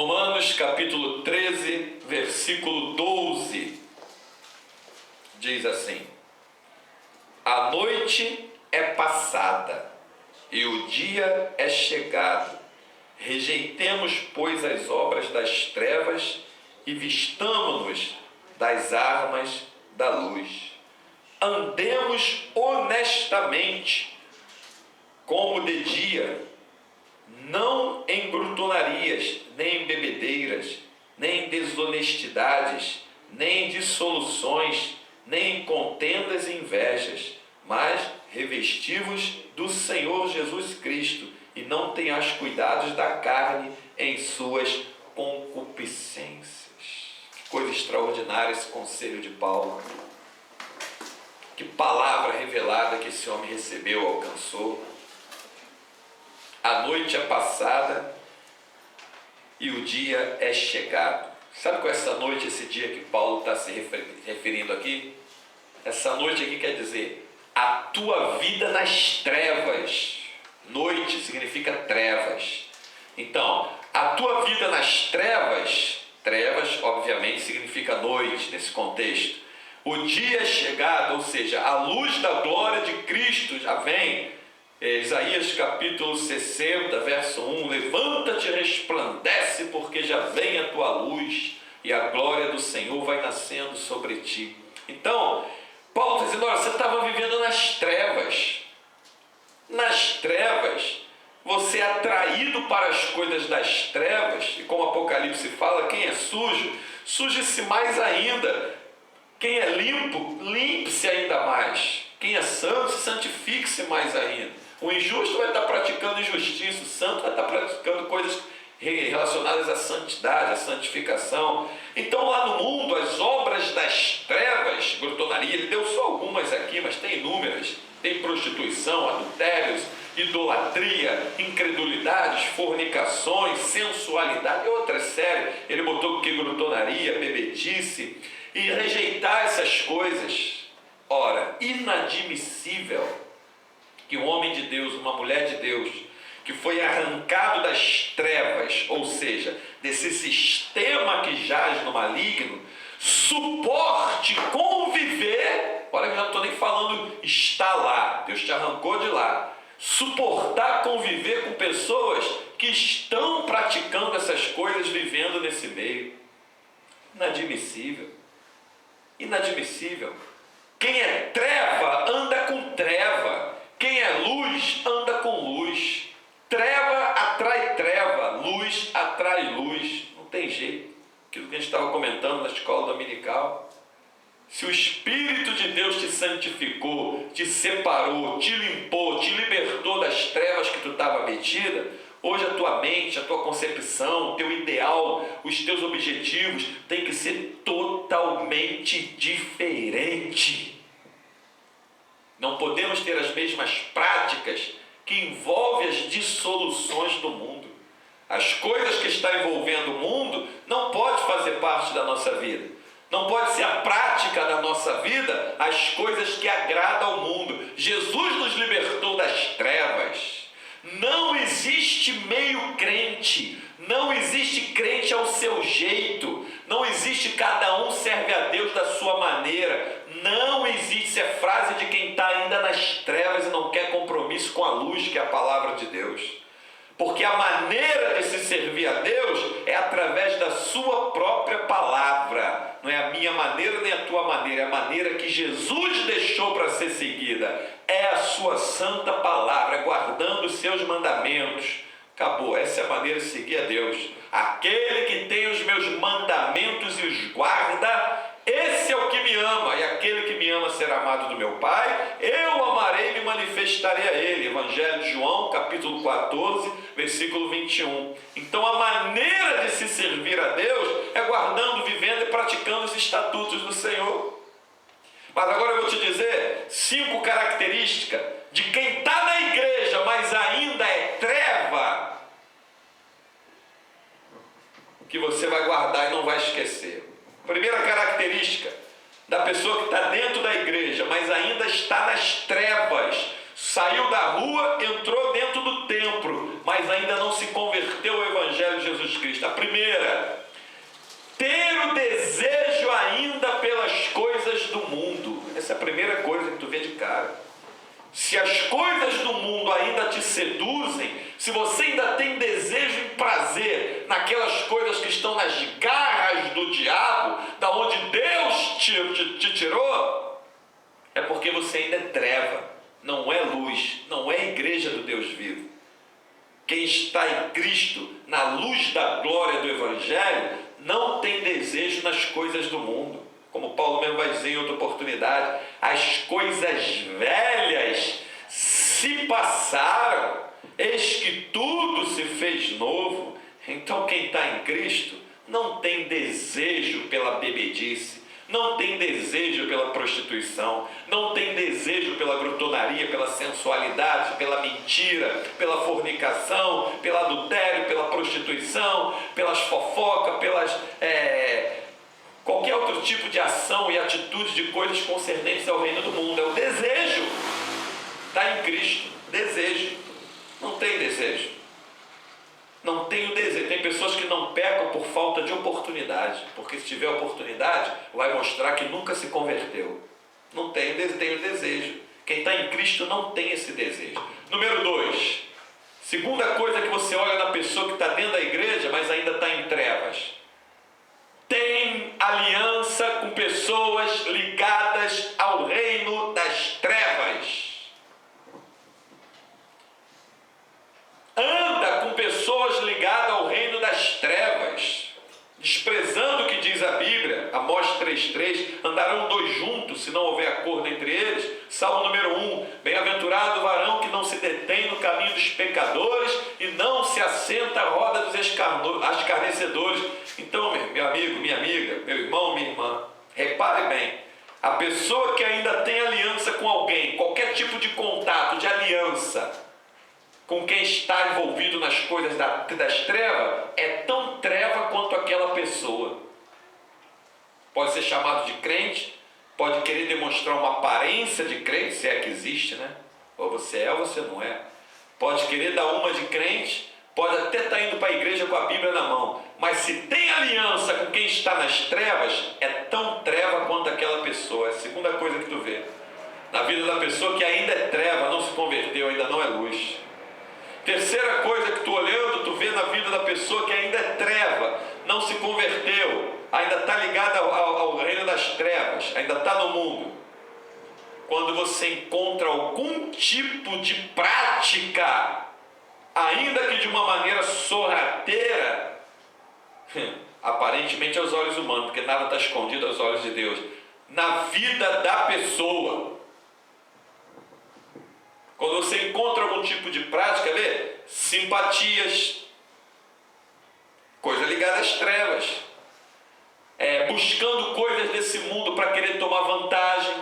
Romanos capítulo 13, versículo 12, diz assim: a noite é passada e o dia é chegado. Rejeitemos, pois, as obras das trevas e vistamo-nos das armas da luz. Andemos honestamente, como de dia, não em glutonarias, nem em bebedeiras, nem em desonestidades, nem em dissoluções, nem em contendas e invejas, mas revestivos do Senhor Jesus Cristo, e não tenhais cuidados da carne em suas concupiscências. Que coisa extraordinária esse conselho de Paulo. Que palavra revelada que esse homem recebeu, alcançou. A noite é passada e o dia é chegado. Sabe qual é essa noite, esse dia que Paulo está se referindo aqui? Essa noite aqui quer dizer a tua vida nas trevas. Noite significa trevas. Então, a tua vida nas trevas, trevas obviamente significa noite nesse contexto. O dia é chegado, ou seja, a luz da glória de Cristo já vem. Isaías capítulo 60, verso 1, levanta-te e resplandece, porque já vem a tua luz e a glória do Senhor vai nascendo sobre ti. Então, Paulo está dizendo, olha, você estava vivendo nas trevas. Nas trevas, você é atraído para as coisas das trevas, e como Apocalipse fala, quem é sujo, suje-se mais ainda. Quem é limpo, limpe-se ainda mais. Quem é santo, se santifique-se mais ainda. O injusto vai estar praticando injustiça, o santo vai estar praticando coisas relacionadas à santidade, à santificação. Então lá no mundo, as obras das trevas, glutonaria, ele deu só algumas aqui, mas tem inúmeras. Tem prostituição, adultérios, idolatria, incredulidades, fornicações, sensualidade, e outras séries. Ele botou que glutonaria, bebedice, e rejeitar essas coisas. Ora, inadmissível que um homem de Deus, uma mulher de Deus, que foi arrancado das trevas, ou seja, desse sistema que jaz no maligno, suporte conviver. Olha, eu já não estou nem falando estar lá, Deus te arrancou de lá. Suportar conviver com pessoas que estão praticando essas coisas, vivendo nesse meio. Inadmissível. Inadmissível. Quem é treva anda com treva. Quem é luz anda com luz. Treva atrai treva, luz atrai luz. Não tem jeito. Aquilo que a gente estava comentando na escola dominical. Se o Espírito de Deus te santificou, te separou, te limpou, te libertou das trevas que tu estava metida, hoje a tua mente, a tua concepção, o teu ideal, os teus objetivos tem que ser totalmente diferente. Não podemos ter as mesmas práticas que envolvem as dissoluções do mundo. As coisas que estão envolvendo o mundo não pode fazer parte da nossa vida. Não pode ser a prática da nossa vida as coisas que agradam ao mundo. Jesus nos libertou das trevas. Não existe meio crente. Não existe crente ao seu jeito. Não existe cada um serve a Deus da sua maneira. Não existe. Isso é frase de quem está ainda nas trevas e não quer compromisso com a luz, que é a palavra de Deus. Porque a maneira de se servir a Deus é através da sua própria palavra. Não é a minha maneira nem a tua maneira, é a maneira que Jesus deixou para ser seguida. É a sua santa palavra, é guardando os seus mandamentos. Acabou, essa é a maneira de seguir a Deus. Aquele que tem os meus mandamentos e os guarda, esse é o que me ama, e aquele que me ama será amado do meu Pai, eu amarei e me manifestarei a ele. Evangelho de João, capítulo 14, versículo 21. Então a maneira de se servir a Deus é guardando, vivendo e praticando os estatutos do Senhor. Mas agora eu vou te dizer 5 características de quem está na igreja, mas ainda é treva, que você vai guardar e não vai esquecer. Primeira característica da pessoa que está dentro da igreja, mas ainda está nas trevas, saiu da rua, entrou dentro do templo, mas ainda não se converteu ao Evangelho de Jesus Cristo. A primeira, ter o desejo ainda pelas coisas do mundo. Essa é a primeira coisa que tu vê de cara. Se as coisas do mundo ainda te seduzem, se você ainda tem desejo e prazer naquelas coisas que estão nas garras do diabo, da onde Deus te tirou, é porque você ainda é treva, não é luz, não é igreja do Deus vivo. Quem está em Cristo, na luz da glória do Evangelho, não tem desejo nas coisas do mundo. Como Paulo mesmo vai dizer em outra oportunidade, as coisas velhas se passaram, eis que tudo se fez novo. Então quem está em Cristo não tem desejo pela bebedice, não tem desejo pela prostituição, não tem desejo pela glutonaria, pela sensualidade, pela mentira, pela fornicação, pelo adultério, pela prostituição, pelas fofocas, pelas qualquer outro tipo de ação e atitude de coisas concernentes ao reino do mundo. É o desejo. Está em Cristo. Desejo. Não tem desejo. Não tem o desejo. Tem pessoas que não pecam por falta de oportunidade, porque se tiver oportunidade, vai mostrar que nunca se converteu. Não tem o desejo. Quem está em Cristo não tem esse desejo. Número 2. Segunda coisa que você olha na pessoa que está dentro da igreja, mas ainda está em trevas. Tem aliança com pessoas ligadas ao reino das trevas. Anda com pessoas ligadas ao reino das trevas, desprezando o que diz a Bíblia, Amós 3,3, andarão dois juntos, se não houver acordo entre eles. Salmo número 1, bem-aventurado o varão que não se detém no caminho dos pecadores e não se assenta à roda dos escarnecedores. Então, meu amigo, minha amiga, meu irmão, minha irmã, repare bem, a pessoa que ainda tem aliança com alguém, qualquer tipo de contato, de aliança, com quem está envolvido nas coisas das trevas, é tão treva quanto aquela pessoa. Pode ser chamado de crente, pode querer demonstrar uma aparência de crente, se é que existe, né? Ou você é ou você não é. Pode querer dar uma de crente, pode até estar indo para a igreja com a Bíblia na mão, mas se tem aliança com quem está nas trevas, é tão treva quanto aquela pessoa. É a segunda coisa que tu vê. Na vida da pessoa que ainda é treva, não se converteu, ainda não é luz. Terceira coisa que tu olhando, tu vê na vida da pessoa que ainda é treva, não se converteu, ainda está ligada ao reino das trevas, ainda está no mundo. Quando você encontra algum tipo de prática, ainda que de uma maneira sorrateira, aparentemente aos olhos humanos, porque nada está escondido aos olhos de Deus, na vida da pessoa. Quando você encontra algum tipo de prática, vê? Simpatias, coisa ligada às trevas, buscando coisas desse mundo para querer tomar vantagem,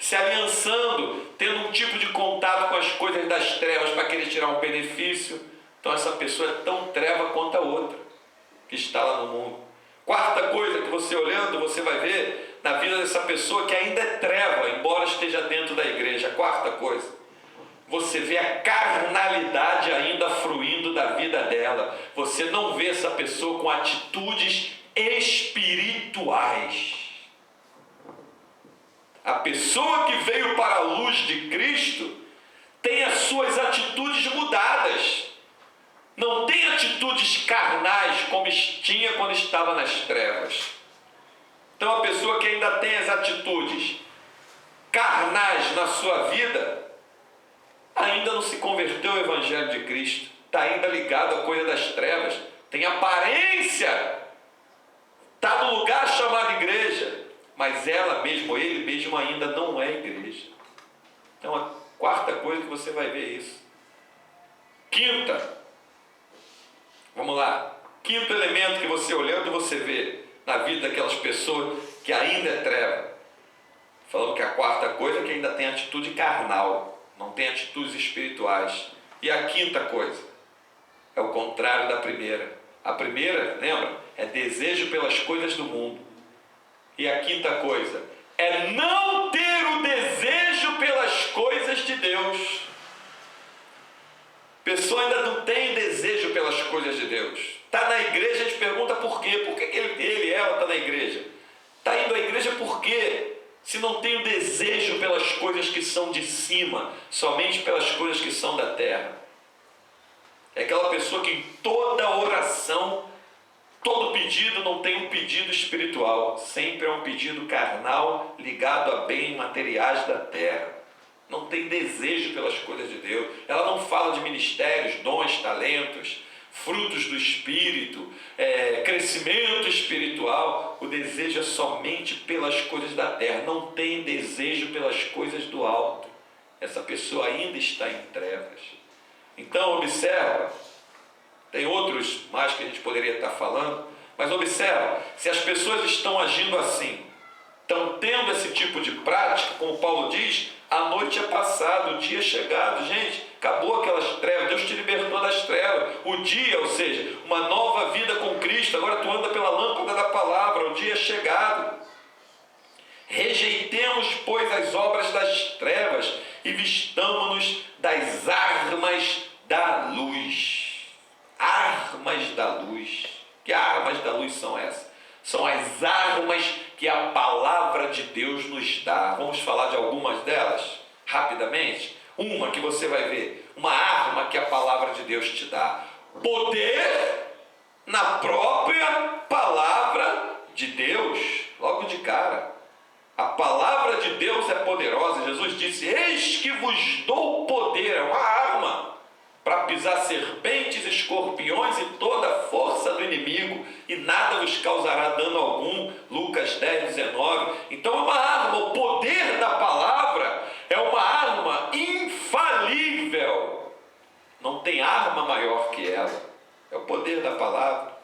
se aliançando, tendo um tipo de contato com as coisas das trevas para querer tirar um benefício. Então essa pessoa é tão treva quanto a outra que está lá no mundo. Quarta coisa que você olhando, você vai ver na vida dessa pessoa que ainda é treva, embora esteja dentro da igreja. Quarta coisa, você vê a carnalidade ainda fruindo da vida dela. Você não vê essa pessoa com atitudes espirituais. A pessoa que veio para a luz de Cristo tem as suas atitudes mudadas. Não tem atitudes carnais como tinha quando estava nas trevas. Então a pessoa que ainda tem as atitudes carnais na sua vida, ainda não se converteu ao Evangelho de Cristo, está ainda ligado à coisa das trevas, tem aparência, está no lugar chamado igreja, mas ela mesmo, ele mesmo ainda não é igreja. Então a quarta coisa que você vai ver é isso. Quinta, vamos lá, quinto elemento que você olhando, você vê na vida daquelas pessoas que ainda é treva. Falando que a quarta coisa é que ainda tem atitude carnal, não tem atitudes espirituais. E a quinta coisa é o contrário da primeira. A primeira, lembra? É desejo pelas coisas do mundo. E a quinta coisa é não ter o desejo pelas coisas de Deus. A pessoa ainda não tem desejo pelas coisas de Deus. Está na igreja, a gente pergunta por quê. Por que ela está na igreja? Está indo à igreja por quê? Se não tem o desejo pelas coisas que são de cima, somente pelas coisas que são da terra. É aquela pessoa que em toda oração, todo pedido não tem um pedido espiritual. Sempre é um pedido carnal ligado a bens materiais da terra. Não tem desejo pelas coisas de Deus. Ela não fala de ministérios, dons, talentos, frutos do Espírito, crescimento espiritual. O desejo é somente pelas coisas da terra. Não tem desejo pelas coisas do alto. Essa pessoa ainda está em trevas. Então observa, tem outros mais que a gente poderia estar falando, mas observa, se as pessoas estão agindo assim, estão tendo esse tipo de prática, como Paulo diz, a noite é passada, o dia é chegado. Gente, acabou aquelas trevas, Deus te libertou das trevas. O dia, ou seja, uma nova vida com Cristo, agora tu anda pela lâmpada da palavra, o dia é chegado. Rejeitemos, pois, as obras das trevas e vistamo-nos das armas da luz. Armas da luz. Que armas da luz são essas? São as armas que a palavra de Deus nos dá. Vamos falar de algumas delas, rapidamente. Uma que você vai ver, uma arma que a palavra de Deus te dá. Poder na própria palavra de Deus, logo de cara. A palavra de Deus é poderosa. Jesus disse: eis que vos dou poder, é uma arma, para pisar serpentes, escorpiões e toda a força do inimigo, e nada vos causará dano algum. Lucas 10, 19. Então é uma arma. O poder da palavra é uma arma infalível. Não tem arma maior que ela. É o poder da palavra.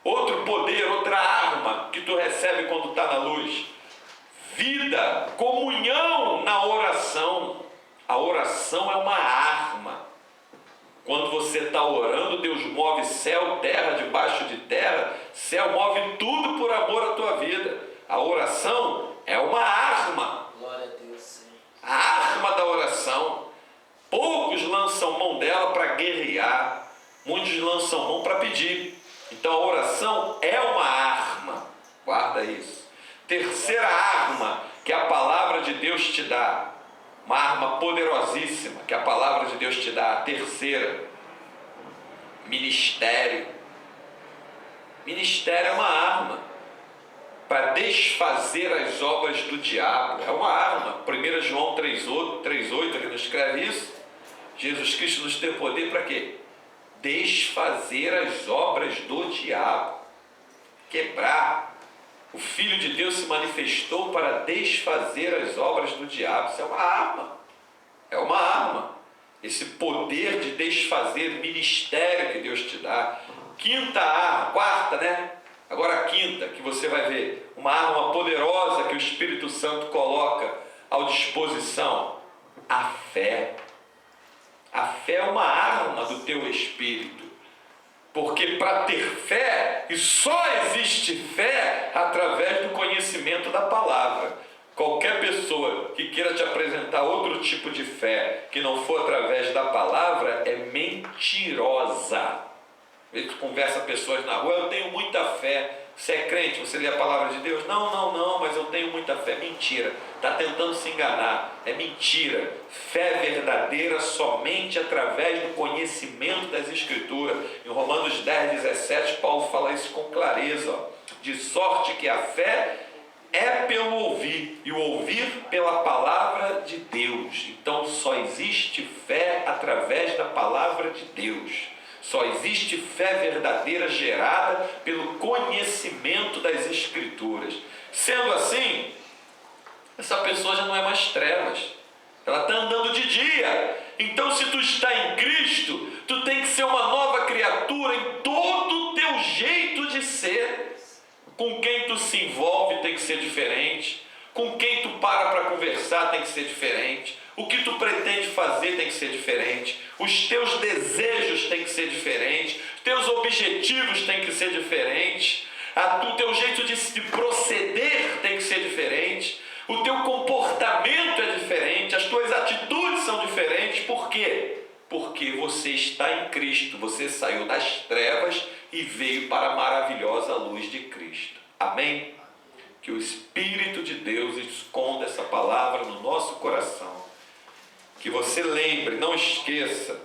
Outro poder, outra arma que tu recebe quando está na luz: vida, comunhão na oração. A oração é uma arma. Quando você está orando, Deus move céu, terra, debaixo de terra. Céu move tudo por amor à tua vida. A oração é uma arma. Glória a Deus, sim. A arma da oração. Poucos lançam mão dela para guerrear. Muitos lançam mão para pedir. Então a oração é uma arma. Guarda isso. Terceira arma que a palavra de Deus te dá. Uma arma poderosíssima que a palavra de Deus te dá. A terceira, ministério. Ministério é uma arma para desfazer as obras do diabo. É uma arma. 1 João 3,8, ele nos escreve isso. Jesus Cristo nos tem poder para quê? Desfazer as obras do diabo. Quebrar. O Filho de Deus se manifestou para desfazer as obras do diabo. Isso é uma arma. É uma arma. Esse poder de desfazer, ministério que Deus te dá. Quinta arma, quarta, né? Agora a quinta, que você vai ver. Uma arma poderosa que o Espírito Santo coloca à disposição. A fé. A fé é uma arma do teu espírito. Porque para ter fé, e só existe fé através do conhecimento da palavra. Qualquer pessoa que queira te apresentar outro tipo de fé, que não for através da palavra, é mentirosa. Ele conversa com pessoas na rua: eu tenho muita fé. Você é crente? Você lê a palavra de Deus? Não, mas eu tenho muita fé. Mentira. Está tentando se enganar. É mentira. Fé verdadeira somente através do conhecimento das Escrituras. Em Romanos 10, 17, Paulo fala isso com clareza. Ó. De sorte que a fé é pelo ouvir, e o ouvir pela palavra de Deus. Então só existe fé através da palavra de Deus. Só existe fé verdadeira gerada pelo conhecimento das Escrituras. Sendo assim, essa pessoa já não é mais trevas. Ela está andando de dia. Então, se tu está em Cristo, tu tem que ser uma nova criatura em todo o teu jeito de ser. Com quem tu se envolve tem que ser diferente. Com quem tu para conversar tem que ser diferente. O que tu pretende fazer tem que ser diferente. Os teus desejos têm que ser diferentes. Os teus objetivos têm que ser diferentes. O teu jeito de proceder tem que ser diferente. O teu comportamento é diferente. As tuas atitudes são diferentes. Por quê? porque você está em Cristo, você saiu das trevas e veio para a maravilhosa luz de Cristo. Amém? Que o Espírito de Deus esconda essa palavra no nosso coração. Que você lembre, não esqueça,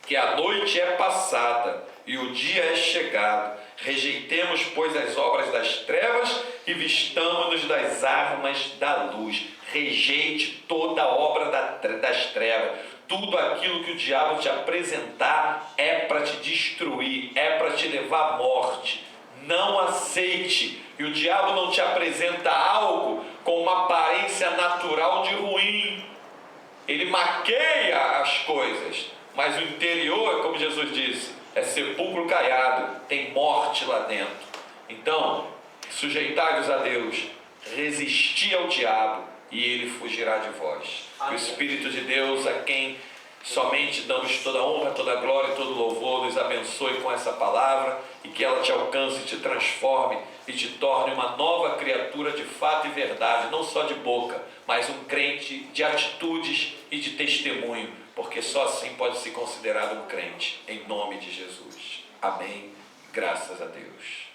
que a noite é passada e o dia é chegado. Rejeitemos, pois, as obras das trevas e vistamo-nos das armas da luz. Rejeite toda a obra das trevas. Tudo aquilo que o diabo te apresentar é para te destruir, é para te levar à morte. Não aceite. E o diabo não te apresenta algo com uma aparência natural de ruim. Ele maqueia as coisas, mas o interior, como Jesus disse, é sepulcro caiado, tem morte lá dentro. Então, sujeitai-vos a Deus, resisti ao diabo e ele fugirá de vós. Que o Espírito de Deus, a quem somente damos toda honra, toda glória e todo louvor, nos abençoe com essa palavra e que ela te alcance, te transforme e te torne uma nova criatura de fato e verdade, não só de boca, mas um crente de atitudes e de testemunho, porque só assim pode ser considerado um crente, em nome de Jesus. Amém. Graças a Deus.